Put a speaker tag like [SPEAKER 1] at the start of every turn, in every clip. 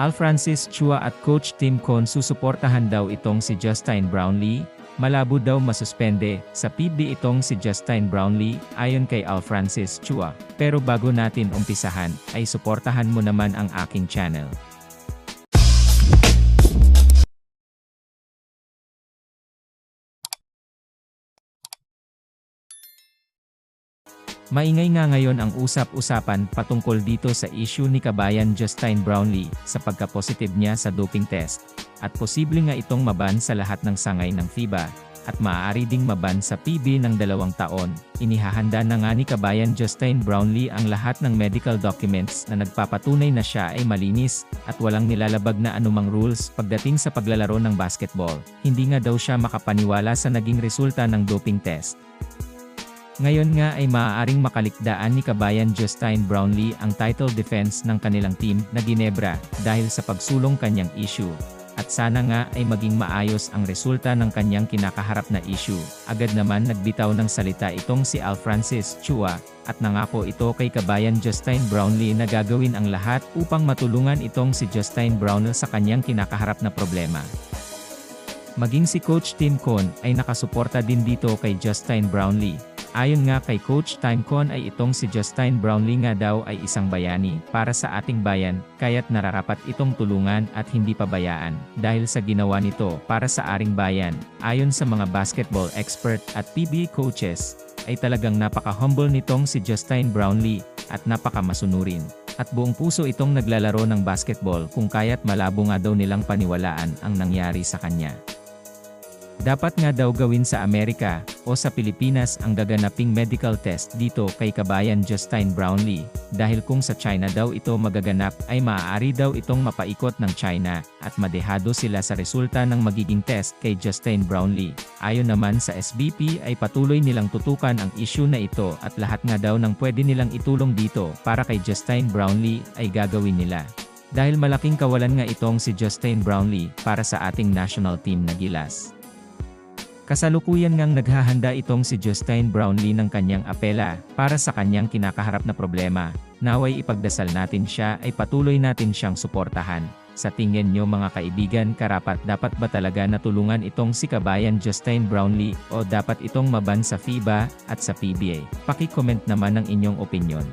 [SPEAKER 1] Al Francis Chua at Coach Tim Con susuportahan daw itong si Justine Brownlee, malabo daw masuspende sa PB itong si Justine Brownlee, ayon kay Al Francis Chua. Pero bago natin umpisahan, ay suportahan mo naman ang aking channel. Maingay nga ngayon ang usap-usapan patungkol dito sa issue ni kabayan Justine Brownlee sa pagka-positive niya sa doping test, at posible nga itong maban sa lahat ng sangay ng FIBA, at maaari ding maban sa PB ng 2 taon. Inihahanda na nga ni kabayan Justine Brownlee ang lahat ng medical documents na nagpapatunay na siya ay malinis, at walang nilalabag na anumang rules pagdating sa paglalaro ng basketball. Hindi nga daw siya makapaniwala sa naging resulta ng doping test. Ngayon nga ay maaaring makalikdaan ni kabayan Justine Brownlee ang title defense ng kanilang team na Ginebra dahil sa pagsulong kanyang issue. At sana nga ay maging maayos ang resulta ng kanyang kinakaharap na issue. Agad naman nagbitaw ng salita itong si Al Francis Chua, at nangako ito kay kabayan Justine Brownlee na gagawin ang lahat upang matulungan itong si Justine Brownlee sa kanyang kinakaharap na problema. Maging si Coach Tim Con ay nakasuporta din dito kay Justine Brownlee. Ayon nga kay Coach Tim Con ay itong si Justine Brownlee nga daw ay isang bayani para sa ating bayan, kaya't nararapat itong tulungan at hindi pabayaan dahil sa ginawa nito para sa aring bayan. Ayon sa mga basketball expert at PBA coaches, ay talagang napaka-humble nitong si Justine Brownlee at napaka-masunurin. At buong puso itong naglalaro ng basketball kung kaya't malabo nga daw nilang paniwalaan ang nangyari sa kanya. Dapat nga daw gawin sa Amerika o sa Pilipinas ang gaganaping medical test dito kay kabayan Justine Brownlee, dahil kung sa China daw ito magaganap ay maaari daw itong mapaikot ng China at madehado sila sa resulta ng magiging test kay Justine Brownlee. Ayon naman sa SBP ay patuloy nilang tutukan ang issue na ito at lahat nga daw ng pwede nilang itulong dito para kay Justine Brownlee ay gagawin nila. Dahil malaking kawalan nga itong si Justine Brownlee para sa ating national team na Gilas. Kasalukuyan ngang naghahanda itong si Justine Brownlee ng kanyang apela para sa kanyang kinakaharap na problema. Naway ipagdasal natin siya ay patuloy natin siyang suportahan. Sa tingin nyo mga kaibigan, dapat ba talaga natulungan itong si kabayan Justine Brownlee o dapat itong maban sa FIBA at sa PBA? Paki-comment naman ang inyong opinyon.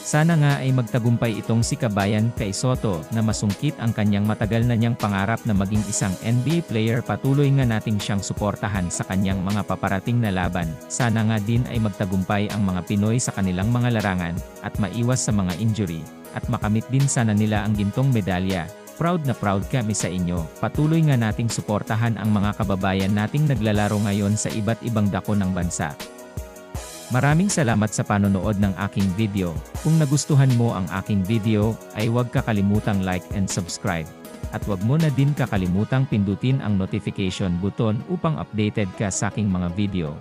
[SPEAKER 1] Sana nga ay magtagumpay itong si kabayan kay Soto na masungkit ang kanyang matagal na niyang pangarap na maging isang NBA player. Patuloy nga nating siyang suportahan sa kanyang mga paparating na laban. Sana nga din ay magtagumpay ang mga Pinoy sa kanilang mga larangan at maiwas sa mga injury at makamit din sana nila ang gintong medalya. Proud na proud kami sa inyo. Patuloy nga nating suportahan ang mga kababayan nating naglalaro ngayon sa iba't ibang dako ng bansa. Maraming salamat sa panonood ng aking video. Kung nagustuhan mo ang aking video, ay huwag kakalimutang like and subscribe. At huwag mo na din kakalimutang pindutin ang notification button upang updated ka sa aking mga video.